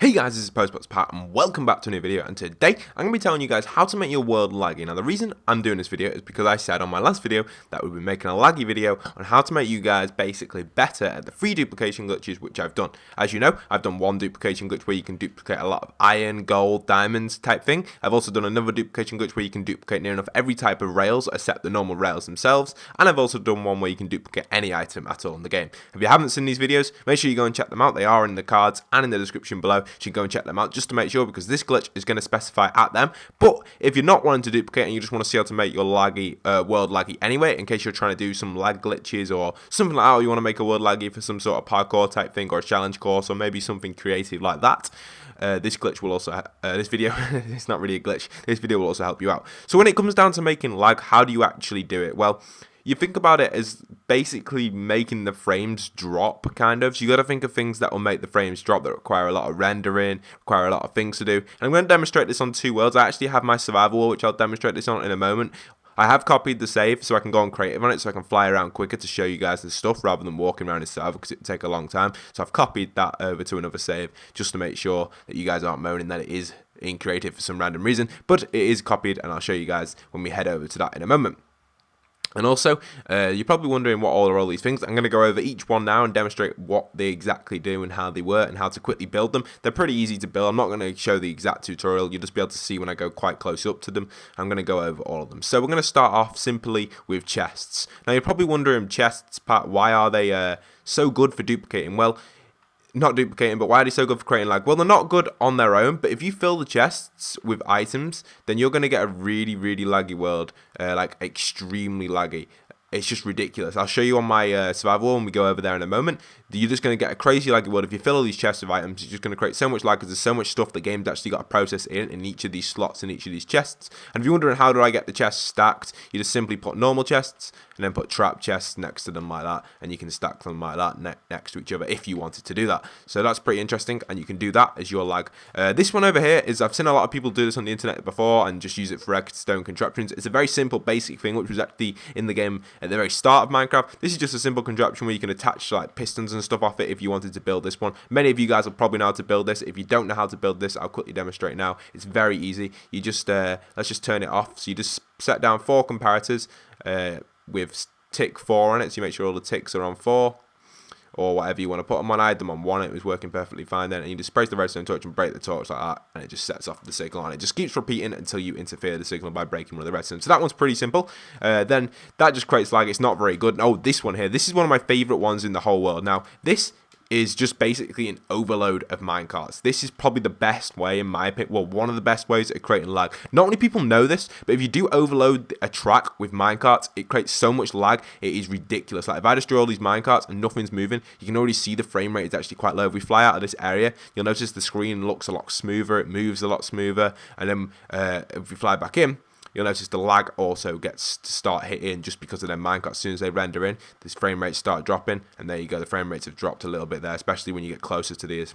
Hey guys, this is postboxpat and welcome back to a new video, and today I'm going to be telling you guys how to make your world laggy. Now the reason I'm doing this video is because I said on my last video that we'd be making a laggy video on how to make you guys basically better at the 3 duplication glitches, which I've done. As you know, I've done one duplication glitch where you can duplicate a lot of iron, gold, diamonds type thing. I've also done another duplication glitch where you can duplicate near enough every type of rails except the normal rails themselves, and I've also done one where you can duplicate any item at all in the game. If you haven't seen these videos, make sure you go and check them out. They are in the cards and in the description below. So you can go and check them out just to make sure, because this glitch is going to specify at them. But if you're not wanting to duplicate and you just want to see how to make your laggy world laggy anyway, in case you're trying to do some lag glitches or something like that, or you want to make a world laggy for some sort of parkour type thing or a challenge course or maybe something creative like that, this glitch will also this video it's not really a glitch, this video will also help you out. So when it comes down to making lag, how do you actually do it? Well, you think about it as basically making the frames drop, kind of. So you got to think of things that will make the frames drop, that require a lot of rendering, require a lot of things to do. And I'm going to demonstrate this on two worlds. I actually have my survival world, which I'll demonstrate this on in a moment. I have copied the save so I can go on creative on it, so I can fly around quicker to show you guys the stuff rather than walking around in server, because it would take a long time. So I've copied that over to another save just to make sure that you guys aren't moaning that it is in creative for some random reason. But it is copied, and I'll show you guys when we head over to that in a moment. And also, you're probably wondering what are all these things. I'm going to go over each one now and demonstrate what they exactly do and how they work and how to quickly build them. They're pretty easy to build. I'm not going to show the exact tutorial. You'll just be able to see when I go quite close up to them. I'm going to go over all of them. So we're going to start off simply with chests. Now you're probably wondering, chests, Pat, why are they so good for duplicating? Well, not duplicating, but why are they so good for creating lag? Well, they're not good on their own, but if you fill the chests with items, then you're going to get a really, really laggy world, like extremely laggy. It's just ridiculous. I'll show you on my survival when we go over there in a moment. You're just going to get a crazy laggy world. If you fill all these chests with items, you're just going to create so much lag, because there's so much stuff the game's actually got to process in each of these slots in each of these chests. And if you're wondering how do I get the chests stacked, you just simply put normal chests and then put trap chests next to them like that, and you can stack them like that next to each other if you wanted to do that. So that's pretty interesting, and you can do that as your lag. This one over here is, I've seen a lot of people do this on the internet before and just use it for redstone contraptions. It's a very simple basic thing which was actually in the game at the very start of Minecraft. This is just a simple contraption where you can attach like pistons and stuff off it if you wanted to build this one. Many of you guys will probably know how to build this. If you don't know how to build this, I'll quickly demonstrate now. It's very easy. You just let's just turn it off. So you just set down 4 comparators with tick 4 on it, so you make sure all the ticks are on 4 or whatever you want to put them on. I had them on 1, it was working perfectly fine then, and you just place the redstone torch and break the torch like that, and it just sets off the signal, and it just keeps repeating until you interfere the signal by breaking one of the redstone. So that one's pretty simple. Then that just creates lag. It's not very good. Oh, this one here, this is one of my favorite ones in the whole world. Now this is just basically an overload of minecarts. This is probably the best way, in my opinion, well, one of the best ways of creating lag. Not many people know this, but if you do overload a track with minecarts, it creates so much lag, it is ridiculous. Like if I destroy all these minecarts and nothing's moving, you can already see the frame rate is actually quite low. If we fly out of this area, you'll notice the screen looks a lot smoother, it moves a lot smoother, and then if we fly back in, you'll notice the lag also gets to start hitting just because of their minecart. As soon as they render in, these frame rates start dropping, and there you go, the frame rates have dropped a little bit there, especially when you get closer to these.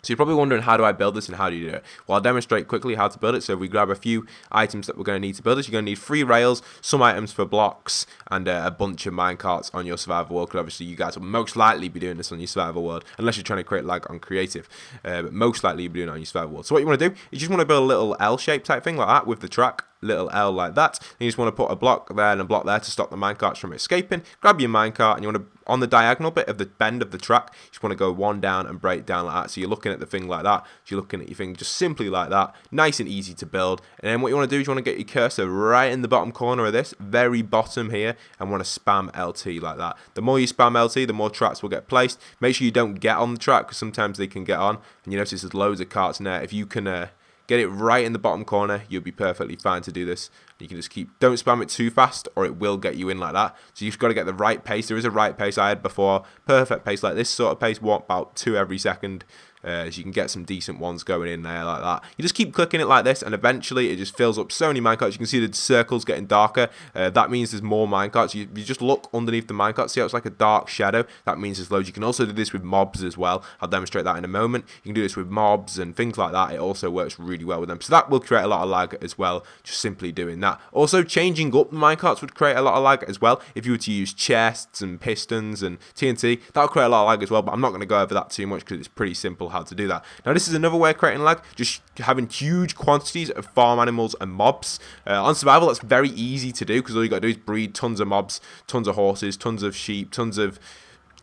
So you're probably wondering, how do I build this and how do you do it? Well, I'll demonstrate quickly how to build it. So if we grab a few items that we're going to need to build this, you're going to need 3 rails, some items for blocks, and a bunch of minecarts on your survival world, because obviously you guys will most likely be doing this on your survival world, unless you're trying to create lag on creative, but most likely you'll be doing it on your survival world. So what you want to do is you just want to build a little L-shaped type thing like that with the track, little L like that, and you just want to put a block there and a block there to stop the minecarts from escaping. Grab your minecart, and you want to, on the diagonal bit of the bend of the track, you just want to go 1 down and break down like that. So you're looking at the thing like that, so you're looking at your thing just simply like that, nice and easy to build. And then what you want to do is you want to get your cursor right in the bottom corner of this, very bottom here, and want to spam LT like that. The more you spam LT, the more traps will get placed. Make sure you don't get on the track, because sometimes they can get on, and you notice there's loads of carts in there. If you can get it right in the bottom corner, you'll be perfectly fine to do this. You can just don't spam it too fast, or it will get you in like that. So you've got to get the right pace. There is a right pace I had before, perfect pace like this sort of pace, about 2 every second. So you can get some decent ones going in there like that. You just keep clicking it like this, and eventually it just fills up so many minecarts. You can see the circles getting darker. That means there's more minecarts. You just look underneath the minecart, see how it's like a dark shadow. That means there's loads. You can also do this with mobs as well. I'll demonstrate that in a moment. You can do this with mobs and things like that. It also works really well with them. So that will create a lot of lag as well, just simply doing that. that. Also, changing up the minecarts would create a lot of lag as well. If you were to use chests and pistons and TNT, that would create a lot of lag as well, but I'm not going to go over that too much because it's pretty simple how to do that. Now, this is another way of creating lag, just having huge quantities of farm animals and mobs. On survival, that's very easy to do because all you got to do is breed tons of mobs, tons of horses, tons of sheep, tons of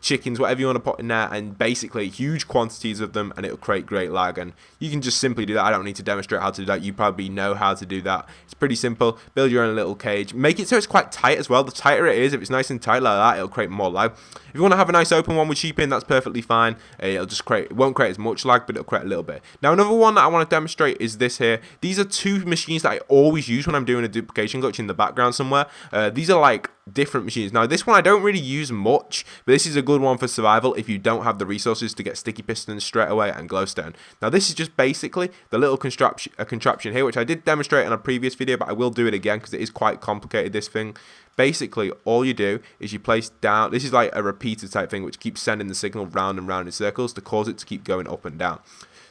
chickens, whatever you want to put in there, and basically huge quantities of them, and it'll create great lag. And you can just simply do that. I don't need to demonstrate how to do that. You probably know how to do that. It's pretty simple. Build your own little cage. Make it so it's quite tight as well. The tighter it is, if it's nice and tight like that, it'll create more lag. If you want to have a nice open one with sheep in, that's perfectly fine. It won't create as much lag, but it'll create a little bit. Now, another one that I want to demonstrate is this here. These are two machines that I always use when I'm doing a duplication glitch in the background somewhere. These are like different machines. Now, this one I don't really use much, but this is a good one for survival if you don't have the resources to get sticky pistons straight away and glowstone. Now, this is just basically the little contraption here, which I did demonstrate in a previous video, but I will do it again because it is quite complicated, this thing. Basically, all you do is you place down, this is like a repeater type thing which keeps sending the signal round and round in circles to cause it to keep going up and down.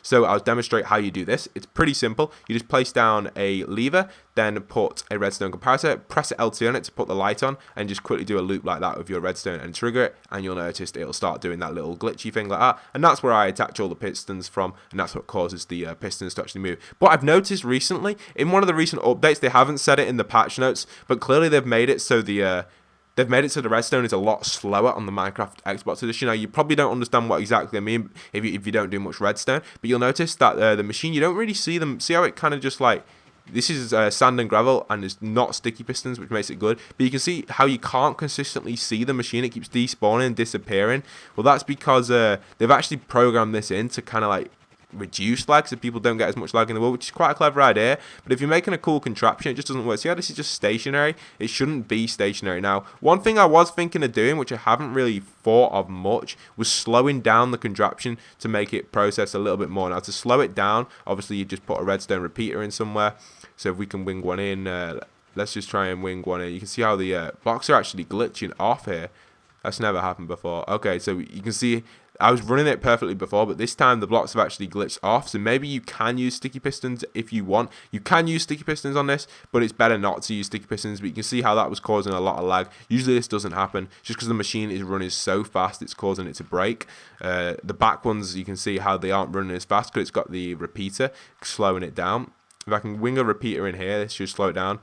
So I'll demonstrate how you do this. It's pretty simple. You just place down a lever, then put a redstone comparator, press LT on it to put the light on, and just quickly do a loop like that with your redstone and trigger it, and you'll notice it'll start doing that little glitchy thing like that. And that's where I attach all the pistons from, and that's what causes the pistons to actually move. But I've noticed recently, in one of the recent updates, they haven't said it in the patch notes, but clearly they've made it so the redstone is a lot slower on the Minecraft Xbox edition. Now, you probably don't understand what exactly I mean if you don't do much redstone, but you'll notice that the machine, you don't really see them. See how it kind of just like, this is sand and gravel, and it's not sticky pistons, which makes it good. But you can see how you can't consistently see the machine. It keeps despawning and disappearing. Well, that's because they've actually programmed this in to kind of like reduce lag so people don't get as much lag in the world, which is quite a clever idea. But if you're making a cool contraption, it just doesn't work. See how this is just stationary? It shouldn't be stationary. Now, one thing I was thinking of doing, which I haven't really thought of much, was slowing down the contraption to make it process a little bit more. Now, to slow it down, obviously you just put a redstone repeater in somewhere. So if we can wing one in, let's just try and wing one in. You can see how the blocks are actually glitching off here. That's never happened before. Okay, so you can see I was running it perfectly before, but this time the blocks have actually glitched off. So maybe you can use sticky pistons if you want. You can use sticky pistons on this, but it's better not to use sticky pistons. But you can see how that was causing a lot of lag. Usually this doesn't happen just because the machine is running so fast, it's causing it to break. The back ones, you can see how they aren't running as fast because it's got the repeater slowing it down. If I can wing a repeater in here, this should slow it down.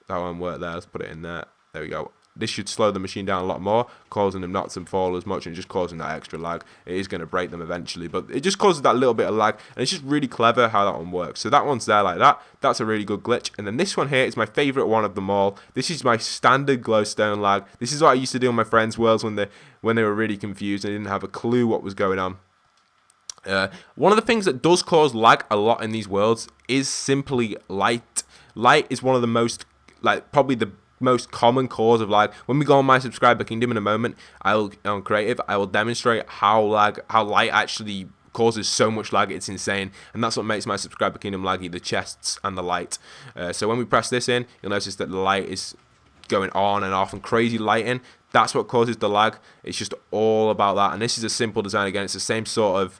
That won't work there. Let's put it in there. There we go. This should slow the machine down a lot more, causing them not to fall as much and just causing that extra lag. It is going to break them eventually, but it just causes that little bit of lag, and it's just really clever how that one works. So that one's there like that. That's a really good glitch. And then this one here is my favorite one of them all. This is my standard glowstone lag. This is what I used to do on my friends' worlds when they were really confused and didn't have a clue what was going on. One of the things that does cause lag a lot in these worlds is simply light. Light is one of the most, probably the most common cause of lag. When we go on my subscriber kingdom in a moment, on creative, I will demonstrate how light actually causes so much lag. It's insane, and that's what makes my subscriber kingdom laggy, the chests and the light. So when we press this in, you'll notice that the light is going on and off and crazy lighting. That's what causes the lag. It's just all about that. And this is a simple design. Again, it's the same sort of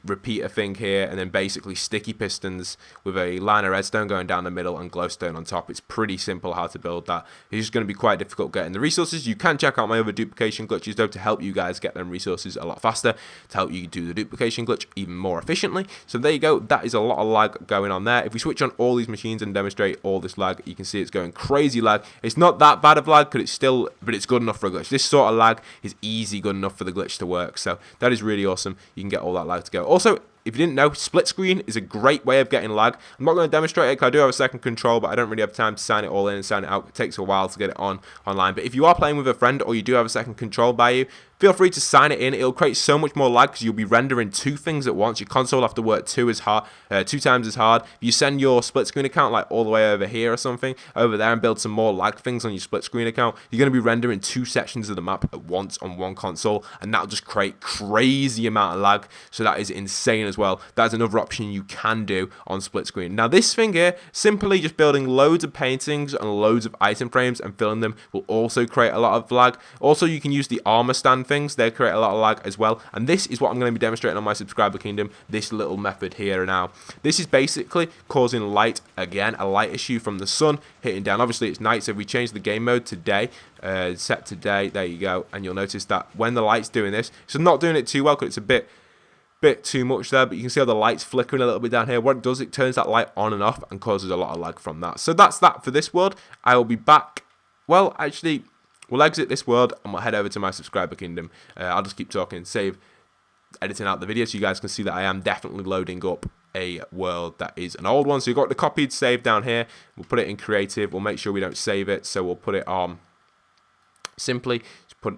repeater thing here, and then basically sticky pistons with a line of redstone going down the middle and glowstone on top. It's pretty simple how to build that. It's just going to be quite difficult getting the resources. You can check out my other duplication glitches though to help you guys get them resources a lot faster, to help you do the duplication glitch even more efficiently. So there you go. That is a lot of lag going on there. If we switch on all these machines and demonstrate all this lag, you can see it's going crazy lag. It's not that bad of lag, but it's good enough for a glitch. This sort of lag is easy good enough for the glitch to work. So that is really awesome. You can get all that lag to go. Also, if you didn't know, split screen is a great way of getting lag. I'm not going to demonstrate it because I do have a second control, but I don't really have time to sign it all in and sign it out. It takes a while to get it online. But if you are playing with a friend or you do have a second control by you, feel free to sign it in. It'll create so much more lag because you'll be rendering two things at once. Your console will have to work two times as hard. If you send your split screen account like all the way over here or something, over there, and build some more lag things on your split screen account, you're going to be rendering two sections of the map at once on one console, and that'll just create crazy amount of lag. So that is insane as well. That's another option you can do on split screen. Now this thing here, simply just building loads of paintings and loads of item frames and filling them will also create a lot of lag. Also, you can use the armor stand redstone things, they create a lot of lag as well. And this is what I'm going to be demonstrating on my subscriber kingdom, this little method here now. This is basically causing light, again, a light issue from the sun hitting down. Obviously it's night, so if we change the game mode today, set today, there you go, and you'll notice that when the light's doing this, so not doing it too well because it's a bit too much there, but you can see how the light's flickering a little bit down here. What it does, it turns that light on and off and causes a lot of lag from that. So that's that for this world. I will be back. Well, actually, we'll exit this world and we'll head over to my subscriber kingdom. I'll just keep talking, save, editing out the video so you guys can see that I am definitely loading up a world that is an old one. So you've got the copied save down here. We'll put it in creative. We'll make sure we don't save it. So we'll put it on simply.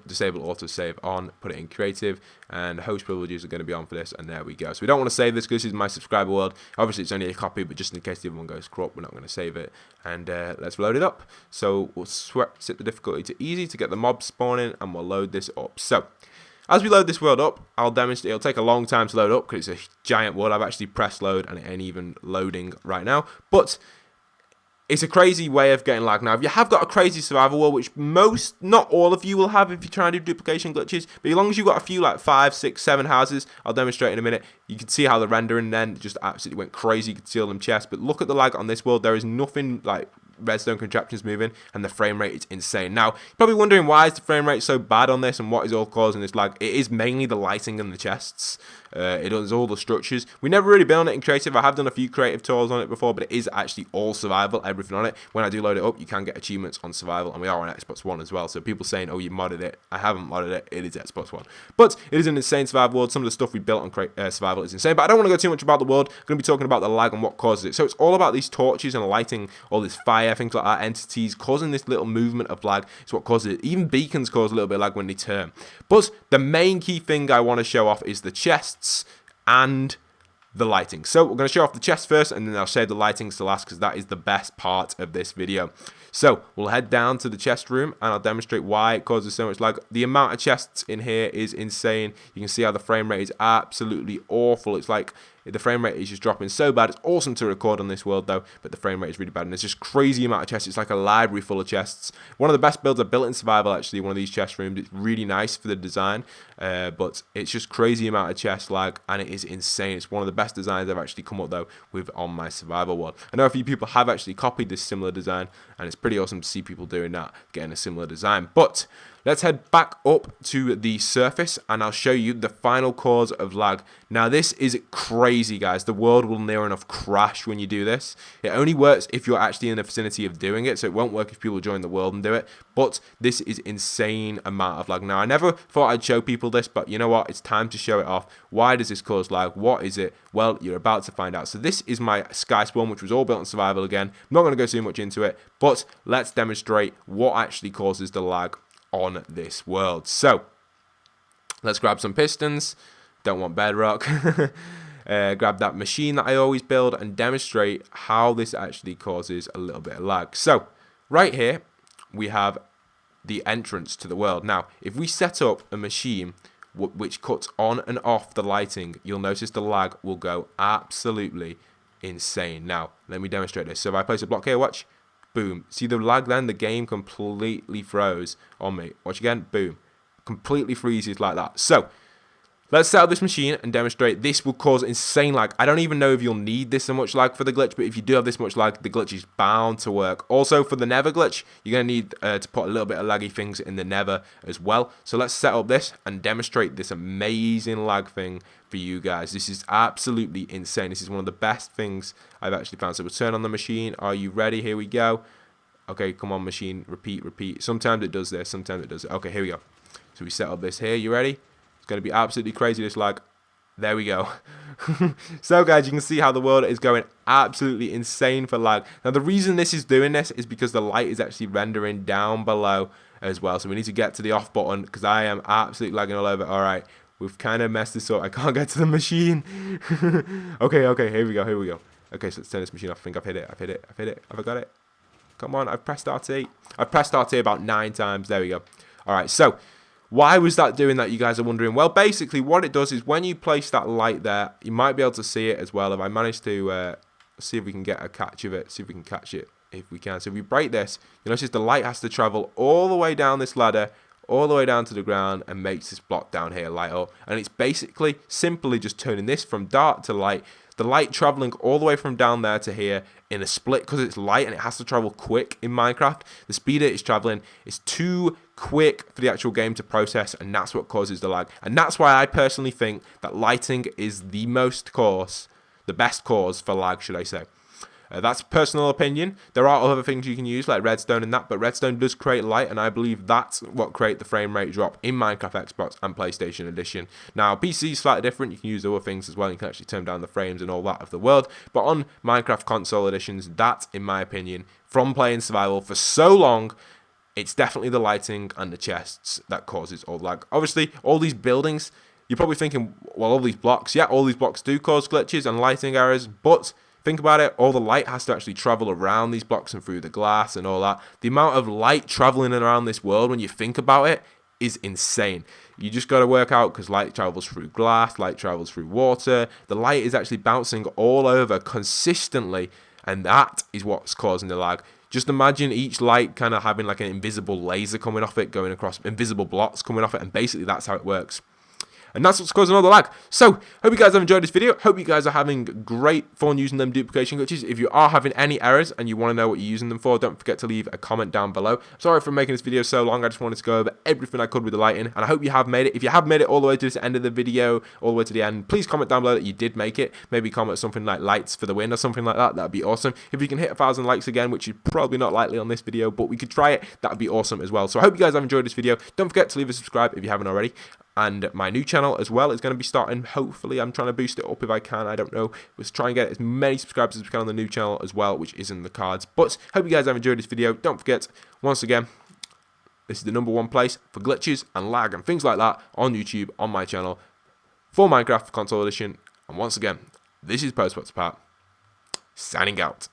Disable autosave on, put it in creative, and host privileges are going to be on for this, and there we go. So we don't want to save this because this is my subscriber world. Obviously it's only a copy, but just in case the other one goes corrupt, we're not going to save it. And let's load it up. So we'll set the difficulty to easy to get the mobs spawning, and we'll load this up. So as we load this world up, I'll demonstrate. It'll take a long time to load up because it's a giant world. I've actually pressed load and it ain't even loading right now, but it's a crazy way of getting lag. Now, if you have got a crazy survival world, which not all of you will have if you try and do duplication glitches, but as long as you've got a few, like 5, 6, 7 houses, I'll demonstrate in a minute, you can see how the rendering then just absolutely went crazy. You can see all them chests, but look at the lag on this world. There is nothing like redstone contraptions moving, and the frame rate is insane. Now, you're probably wondering why is the frame rate so bad on this and what is all causing this lag. It is mainly the lighting and the chests. It does all the structures. We never really been on it in creative. I have done a few creative tours on it before, but it is actually all survival, everything on it. When I do load it up, you can get achievements on survival, and we are on Xbox One as well. So people saying, oh, you modded it. I haven't modded it. It is Xbox One. But it is an insane survival world. Some of the stuff we built on survival is insane, but I don't want to go too much about the world. I'm going to be talking about the lag and what causes it. So it's all about these torches and lighting, all this fire, things like that, entities causing this little movement of lag. It's what causes it. Even beacons cause a little bit of lag when they turn. But the main key thing I want to show off is the chests and the lighting. So we're going to show off the chests first, and then I'll save the lightings to last because that is the best part of this video. So we'll head down to the chest room and I'll demonstrate why it causes so much lag. The amount of chests in here is insane. You can see how the frame rate is absolutely awful. It's like the frame rate is just dropping so bad. It's awesome to record on this world though, but the frame rate is really bad, and it's just crazy amount of chests. It's like a library full of chests. One of the best builds I built in survival, actually, one of these chest rooms. It's really nice for the design, but it's just crazy amount of chest lag, and it is insane. It's one of the best designs I've actually come up though with on my survival world. I know a few people have actually copied this similar design, and it's pretty awesome to see people doing that, getting a similar design. But let's head back up to the surface and I'll show you the final cause of lag. Now this is crazy, guys. The world will near enough crash when you do this. It only works if you're actually in the vicinity of doing it, so it won't work if people join the world and do it. But this is insane amount of lag. Now I never thought I'd show people this, but you know what? It's time to show it off. Why does this cause lag? What is it? Well, you're about to find out. So this is my sky spawn, which was all built on survival again. I'm not going to go too much into it, but let's demonstrate what actually causes the lag on this world. So let's grab some pistons. Don't want bedrock. Grab that machine that I always build and demonstrate how this actually causes a little bit of lag. So right here we have the entrance to the world. Now if we set up a machine which cuts on and off the lighting, you'll notice the lag will go absolutely insane. Now let me demonstrate this. So if I place a block here, watch. Boom. See the lag then? The game completely froze on me. Watch again. Boom. Completely freezes like that. So let's set up this machine and demonstrate. This will cause insane lag. I don't even know if you'll need this so much lag for the glitch, but if you do have this much lag, the glitch is bound to work. Also for the nether glitch, you're going to need to put a little bit of laggy things in the nether as well. So let's set up this and demonstrate this amazing lag thing for you guys. This is absolutely insane. This is one of the best things I've actually found. So we'll turn on the machine. Are you ready? Here we go. Okay, come on machine. Repeat, repeat. Sometimes it does this. Sometimes it does it. Okay, here we go. So we set up this here. You ready? It's going to be absolutely crazy, this lag. There we go. So guys, you can see how the world is going absolutely insane for lag. Now the reason this is doing this is because the light is actually rendering down below as well. So we need to get to the off button because I am absolutely lagging all over. All right, we've kind of messed this up. I can't get to the machine. Okay, here we go. Okay, so let's turn this machine off. I think I've hit it. Have I got it? Come on, I've pressed RT. I've pressed RT about 9 times. There we go. All right, so why was that doing that, you guys are wondering? Well, basically what it does is when you place that light there, you might be able to see it as well. If I manage to see if we can get a catch of it, see if we can catch it if we can. So if we break this, you notice the light has to travel all the way down this ladder, all the way down to the ground and makes this block down here light up. And it's basically simply just turning this from dark to light, the light traveling all the way from down there to here in a split, because it's light and it has to travel quick in Minecraft. The speed it is traveling is too quick for the actual game to process, and that's what causes the lag. And that's why I personally think that lighting is the best cause for lag, should I say. That's personal opinion. There are other things you can use like redstone and that, but redstone does create light, and I believe that's what create the frame rate drop in Minecraft Xbox and PlayStation Edition. Now PC is slightly different. You can use other things as well. You can actually turn down the frames and all that of the world, but on Minecraft console editions, that, in my opinion, from playing survival for so long, it's definitely the lighting and the chests that causes all lag. Obviously, all these buildings, you're probably thinking, well, all these blocks, yeah, all these blocks do cause glitches and lighting errors, but think about it, all the light has to actually travel around these blocks and through the glass and all that. The amount of light traveling around this world, when you think about it, is insane. You just got to work out, because light travels through glass, light travels through water. The light is actually bouncing all over consistently, and that is what's causing the lag. Just imagine each light kind of having like an invisible laser coming off it, going across invisible blocks coming off it, and basically that's how it works. And that's what's causing all the lag. So, hope you guys have enjoyed this video. Hope you guys are having great fun using them duplication glitches. If you are having any errors and you want to know what you're using them for, don't forget to leave a comment down below. Sorry for making this video so long. I just wanted to go over everything I could with the lighting, and I hope you have made it. If you have made it all the way to this end of the video, all the way to the end, please comment down below that you did make it. Maybe comment something like lights for the win or something like that. That'd be awesome. If we can hit 1,000 likes again, which is probably not likely on this video, but we could try it, that'd be awesome as well. So I hope you guys have enjoyed this video. Don't forget to leave a subscribe if you haven't already. And my new channel as well is going to be starting. Hopefully, I'm trying to boost it up if I can. I don't know. Let's try and get as many subscribers as we can on the new channel as well, which is in the cards. But hope you guys have enjoyed this video. Don't forget, once again, this is the #1 place for glitches and lag and things like that on YouTube, on my channel, for Minecraft Console Edition. And once again, this is postboxpat, signing out.